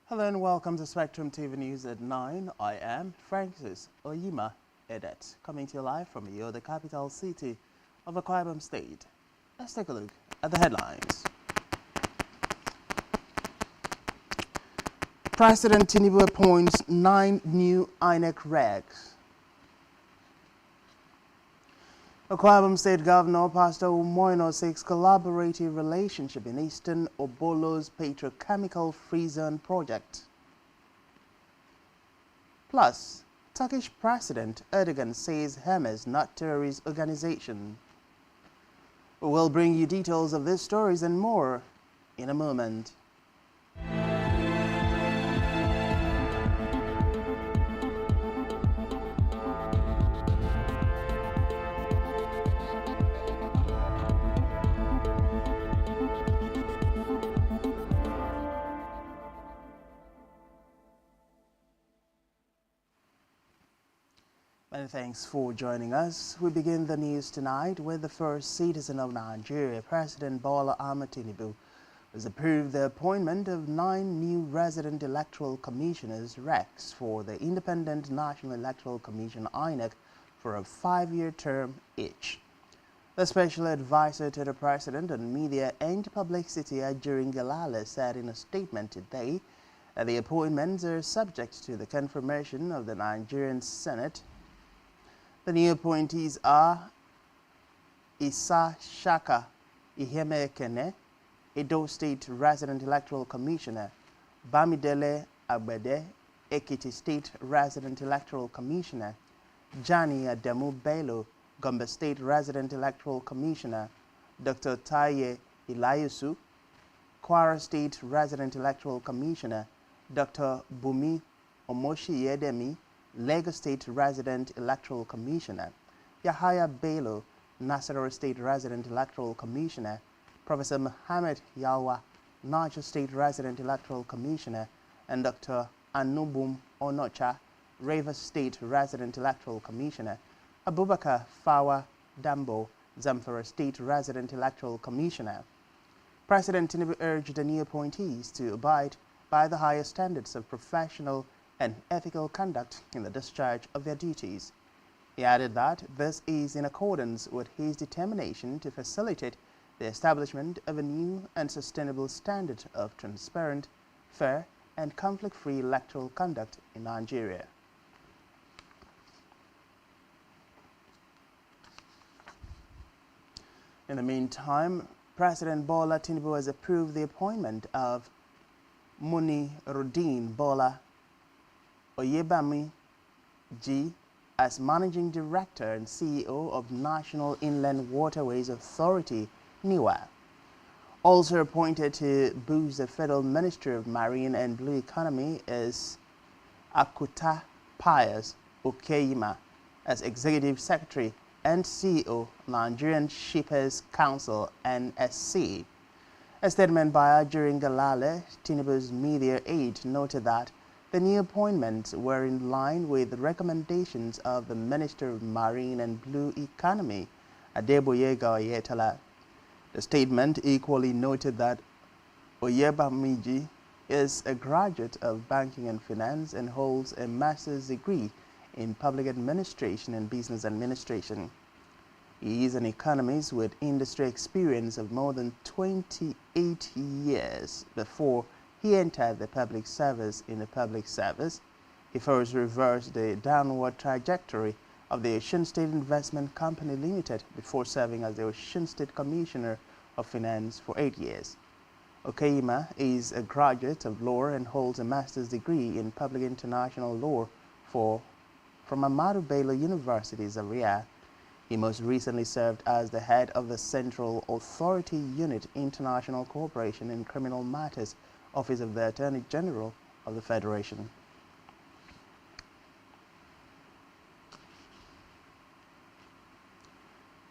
Hello and welcome to Spectrum TV News at 9. I am Francis Oyima Edet, coming to you live from Iyo, the capital city of Akwa Ibom State. Let's take a look at the headlines. President Tinubu appoints 9 new INEC regs. Akwa Ibom State Governor Pastor Umoino seeks collaborative relationship in Eastern Obolo's petrochemical free zone project. Plus, Turkish President Erdogan says Hamas not terrorist organization. We will bring you details of these stories and more in a moment. Many thanks for joining us. We begin the news tonight with the first citizen of Nigeria, President Bola Ahmed Tinubu, has approved the appointment of 9 new resident electoral commissioners (RECs) for the Independent National Electoral Commission (INEC) for a 5-year term each. The special advisor to the President on Media and Publicity, Ajurin Galale, said in a statement today that the appointments are subject to the confirmation of the Nigerian Senate. The new appointees are Isa Shaka Ihemekene, Edo State Resident Electoral Commissioner; Bamidele Agbede, Ekiti State Resident Electoral Commissioner; Jani Adamu Bello, Gombe State Resident Electoral Commissioner; Dr. Taye Ilayusu, Kwara State Resident Electoral Commissioner; Dr. Bumi Omoshi Yedemi, Lagos State Resident Electoral Commissioner; Yahaya Bello, Nasarawa State Resident Electoral Commissioner; Professor Mohammed Yawa, Niger State Resident Electoral Commissioner; and Dr. Anubum Onocha, Rivers State Resident Electoral Commissioner; Abubakar Fawa Dambo, Zamfara State Resident Electoral Commissioner. President Tinubu urged the new appointees to abide by the highest standards of professional and ethical conduct in the discharge of their duties. He added that this is in accordance with his determination to facilitate the establishment of a new and sustainable standard of transparent, fair, and conflict-free electoral conduct in Nigeria. In the meantime, President Bola Tinubu has approved the appointment of Muniruddin Bola Oyebami G as Managing Director and CEO of National Inland Waterways Authority, NIWA. Also appointed to boost the Federal Ministry of Marine and Blue Economy is Akuta Pius Okeyima as Executive Secretary and CEO, Nigerian Shippers Council, NSC. A statement by Ajurin Galale, Tinubu's media aide, noted that the new appointments were in line with the recommendations of the Minister of Marine and Blue Economy, Adeboyega Oyetola. The statement equally noted that Oyebamiji is a graduate of Banking and Finance and holds a master's degree in Public Administration and Business Administration. He is an economist with industry experience of more than 28 years. Before he entered the public service. In the public service, he first reversed the downward trajectory of the Osun State Investment Company Limited before serving as the Osun State Commissioner of Finance for 8 years. Okeyima is a graduate of law and holds a master's degree in Public International Law from Ahmadu Bello University, Zaria. He most recently served as the head of the Central Authority Unit International Cooperation in Criminal Matters, Office of the Attorney General of the Federation.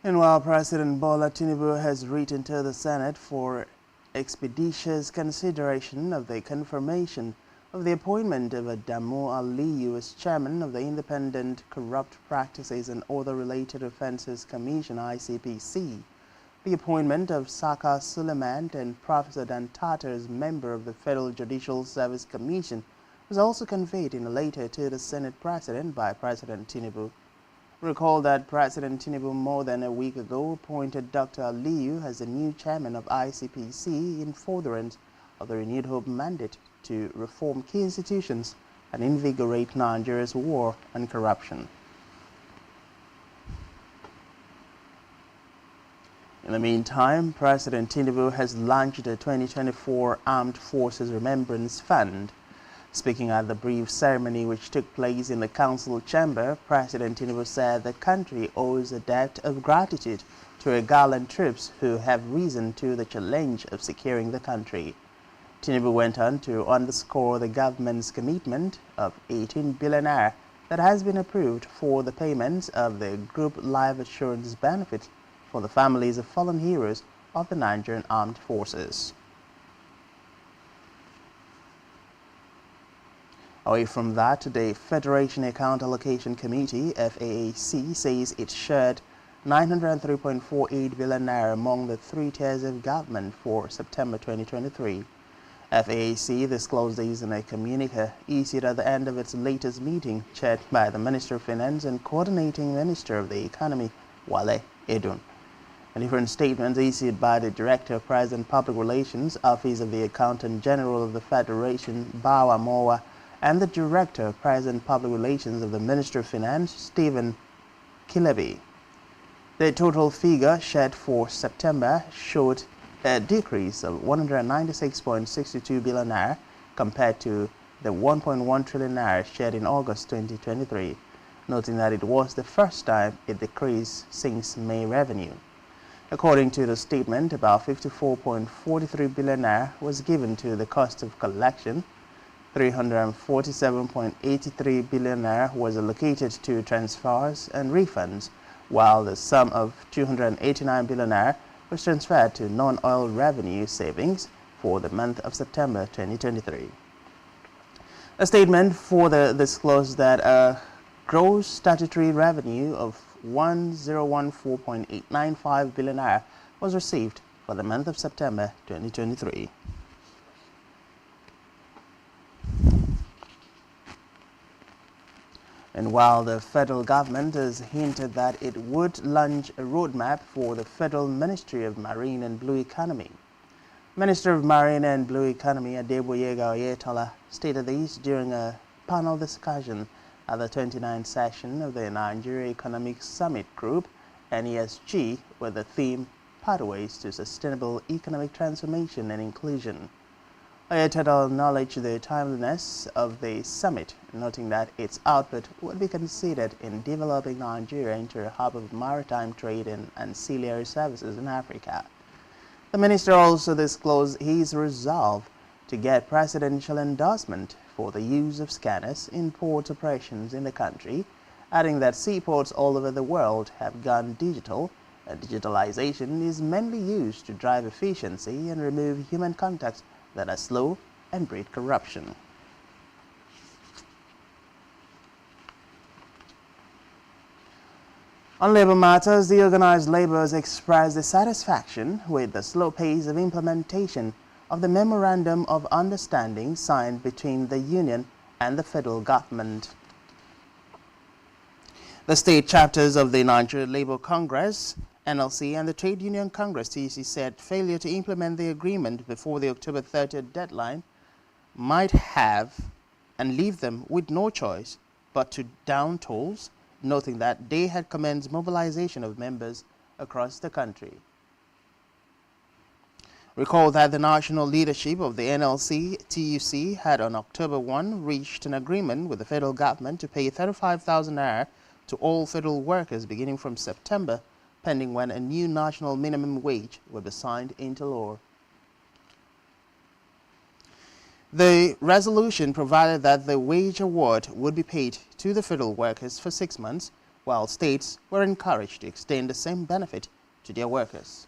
Meanwhile, President Bola Tinubu has written to the Senate for expeditious consideration of the confirmation of the appointment of Adamu Aliyu as chairman of the Independent Corrupt Practices and Other Related Offences Commission (ICPC). The appointment of Saka Suleiman and Professor Dan Tata as member of the Federal Judicial Service Commission was also conveyed in a letter to the Senate President by President Tinubu. Recall that President Tinubu more than a week ago appointed Dr. Aliyu as the new chairman of ICPC in furtherance of the renewed hope mandate to reform key institutions and invigorate Nigeria's war on corruption. In the meantime, President Tinubu has launched the 2024 Armed Forces Remembrance Fund. Speaking at the brief ceremony which took place in the council chamber, President Tinubu said the country owes a debt of gratitude to our gallant troops who have risen to the challenge of securing the country. Tinubu went on to underscore the government's commitment of 18 billion naira that has been approved for the payments of the group life assurance benefits for the families of fallen heroes of the Nigerian Armed Forces. Away from that, the Federation Account Allocation Committee, FAAC, says it shared 903.48 billion naira among the three tiers of government for September 2023. FAAC disclosed these in a communique issued at the end of its latest meeting, chaired by the Minister of Finance and Coordinating Minister of the Economy, Wale Edun. A different statement issued by the Director of President Public Relations, Office of the Accountant General of the Federation, Bawa Mowa, and the Director of President Public Relations of the Minister of Finance, Stephen Kilebi. The total figure shared for September showed a decrease of 196.62 billion naira compared to the 1.1 trillion naira shared in August 2023, noting that it was the first time it decreased since May revenue. According to the statement, about 54.43 billion naira was given to the cost of collection, 347.83 billion naira was allocated to transfers and refunds, while the sum of 289 billion naira was transferred to non-oil revenue savings for the month of September 2023. A statement further disclosed that a gross statutory revenue of 1014.895 billion naira was received for the month of September 2023. And while the federal government has hinted that it would launch a roadmap for the Federal Ministry of Marine and Blue Economy, Minister of Marine and Blue Economy Adeboyega Oyetola stated this during a panel discussion at the 29th session of the Nigeria Economic Summit Group, NESG, with the theme Pathways to Sustainable Economic Transformation and Inclusion. Oyetola acknowledged the timeliness of the summit, noting that its output would be considered in developing Nigeria into a hub of maritime trade and ancillary services in Africa. The minister also disclosed his resolve to get presidential endorsement for the use of scanners in port operations in the country, adding that seaports all over the world have gone digital, and digitalization is mainly used to drive efficiency and remove human contacts that are slow and breed corruption. On labor matters, the organized labor has expressed dissatisfaction with the slow pace of implementation of the Memorandum of Understanding signed between the union and the federal government. The state chapters of the Nigeria Labour Congress, NLC, and the Trade Union Congress, TUC, said failure to implement the agreement before the October 30th deadline might have and leave them with no choice but to down tolls, noting that they had commenced mobilization of members across the country. Recall that the national leadership of the NLC TUC had on October 1 reached an agreement with the federal government to pay 35,000 naira to all federal workers beginning from September, pending when a new national minimum wage will be signed into law. The resolution provided that the wage award would be paid to the federal workers for 6 months, while states were encouraged to extend the same benefit to their workers.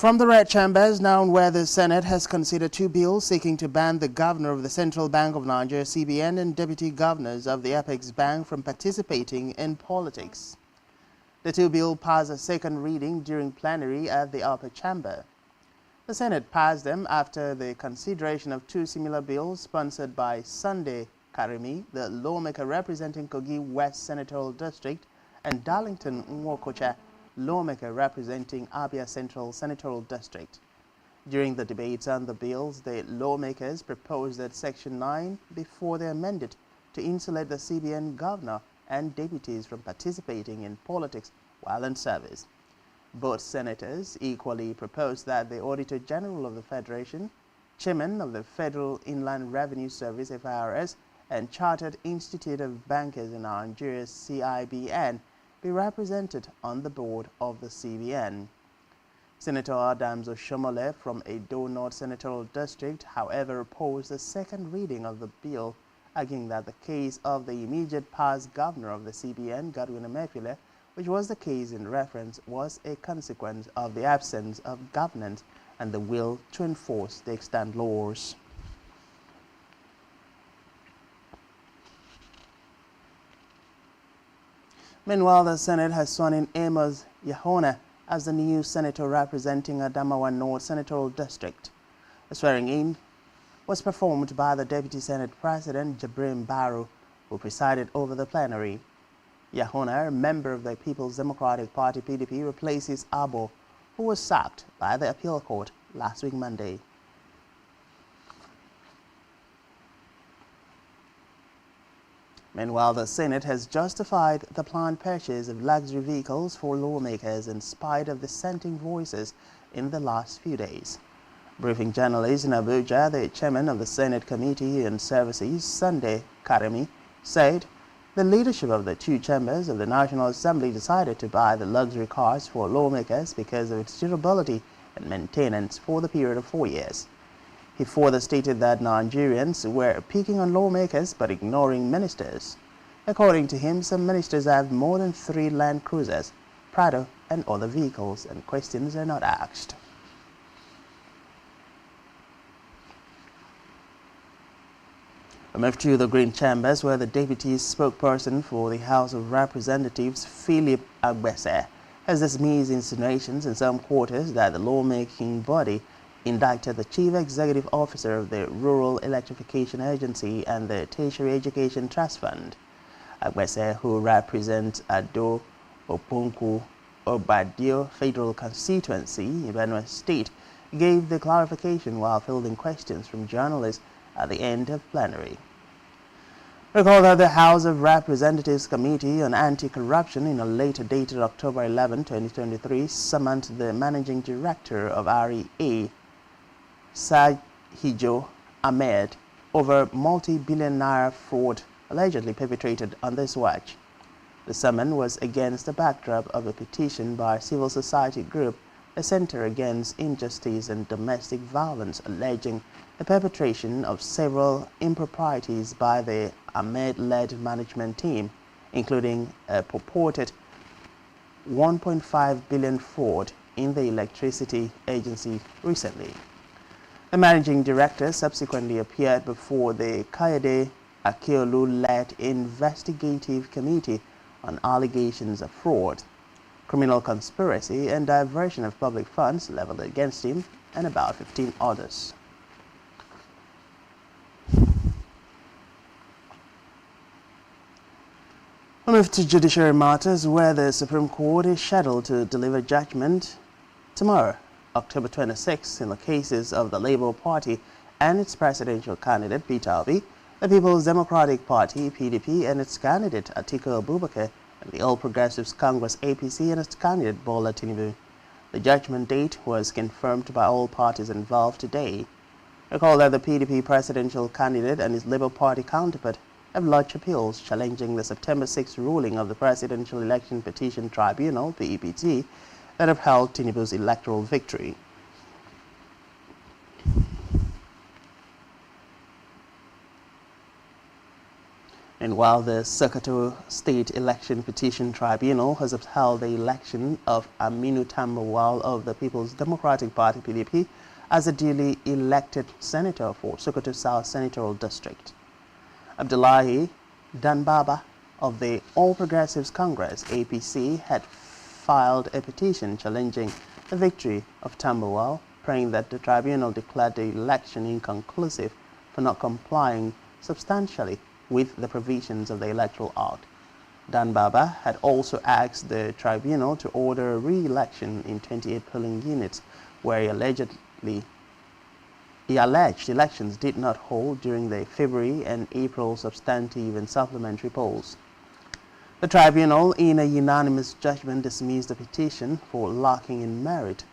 From the red chambers, now where the Senate has considered two bills seeking to ban the governor of the Central Bank of Nigeria, CBN, and deputy governors of the Apex Bank from participating in politics. The two bills passed a second reading during plenary at the upper chamber. The Senate passed them after the consideration of two similar bills sponsored by Sunday Karimi, the lawmaker representing Kogi West Senatorial District, and Darlington Nwokocha, lawmaker representing Abia Central Senatorial District. During the debates on the bills, the lawmakers proposed that Section 9 be further amended to insulate the CBN governor and deputies from participating in politics while in service. Both senators equally proposed that the Auditor General of the Federation, Chairman of the Federal Inland Revenue Service (FIRS), and Chartered Institute of Bankers in Nigeria (CIBN) be represented on the board of the CBN. Senator Adams Oshomole from Edo North Senatorial District, however, opposed the second reading of the bill, arguing that the case of the immediate past governor of the CBN, Godwin Emefiele, which was the case in reference, was a consequence of the absence of governance and the will to enforce the extant laws. Meanwhile, the Senate has sworn in Amos Yahona as the new senator representing Adamawa North Senatorial District. The swearing-in was performed by the Deputy Senate President Jibrin Baro, who presided over the plenary. Yahona, a member of the People's Democratic Party (PDP), replaces Abo, who was sacked by the appeal court last week Monday. Meanwhile, the Senate has justified the planned purchase of luxury vehicles for lawmakers in spite of dissenting voices in the last few days. Briefing journalists in Abuja, the chairman of the Senate Committee on Services, Sunday Karimi, said the leadership of the two chambers of the National Assembly decided to buy the luxury cars for lawmakers because of its durability and maintenance for the period of 4 years. He further stated that Nigerians were picking on lawmakers but ignoring ministers. According to him, some ministers have more than 3 Land Cruisers, Prado, and other vehicles, and questions are not asked. We move to the Green Chambers, where the deputy spokesperson for the House of Representatives, Philip Agbese, has dismissed insinuations in some quarters that the lawmaking body indicted the chief executive officer of the Rural Electrification Agency and the Tertiary Education Trust Fund. Agbese, who represents Ado Opunku Obadio Federal Constituency in Benue State, gave the clarification while fielding questions from journalists at the end of plenary. Recall that the House of Representatives Committee on Anti-Corruption, in a letter dated October 11, 2023, summoned the Managing Director of REA, Sahijo Ahmed, over multi-billion naira fraud allegedly perpetrated on this watch. The summons was against the backdrop of a petition by a civil society group, a Center Against Injustice and Domestic Violence, alleging the perpetration of several improprieties by the Ahmed-led management team, including a purported 1.5 billion fraud in the electricity agency recently. The managing director subsequently appeared before the Kayode Akeolu-led investigative committee on allegations of fraud, criminal conspiracy, and diversion of public funds leveled against him and about 15 others. We move to judiciary matters, where the Supreme Court is scheduled to deliver judgment tomorrow, October 26, in the cases of the Labour Party and its presidential candidate Peter Obi, the People's Democratic Party (PDP) and its candidate Atiku Abubakar, and the All Progressives Congress (APC) and its candidate Bola Tinubu. The judgment date was confirmed by all parties involved today. Recall that the PDP presidential candidate and his Labour Party counterpart have lodged appeals challenging the September 6 ruling of the Presidential Election Petition Tribunal (PEPT) that upheld Tinubu's electoral victory. And while the Sokoto State Election Petition Tribunal has upheld the election of Aminu Tambawal of the People's Democratic Party (PDP) as a duly elected senator for Sokoto South Senatorial District, Abdullahi Danbaba of the All Progressives Congress (APC) had filed a petition challenging the victory of Tambawal, praying that the tribunal declared the election inconclusive for not complying substantially with the provisions of the Electoral Act. Danbaba had also asked the tribunal to order a re-election in 28 polling units where he alleged elections did not hold during the February and April substantive and supplementary polls. The tribunal, in a unanimous judgment, dismissed the petition for lacking in merit,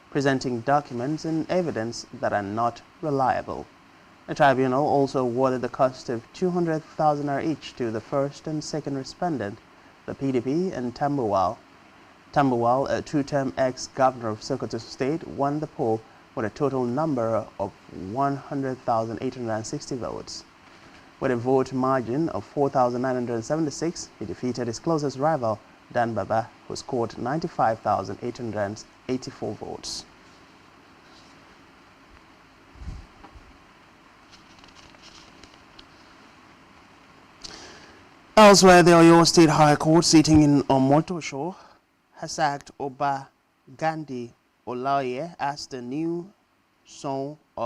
presenting documents and evidence that are not reliable. The tribunal also awarded the cost of 200,000 naira each to the first and second respondent, the PDP, and Tambawal. Tambawal, a two-term ex-governor of Sokoto State, won the poll with a total number of 100,860 votes. With a vote margin of 4,976, he defeated his closest rival, Danbaba, who scored 95,884 votes. Elsewhere, the Oyo State High Court sitting in Omotosho has sacked Oba Gandhi Olaye as the new son of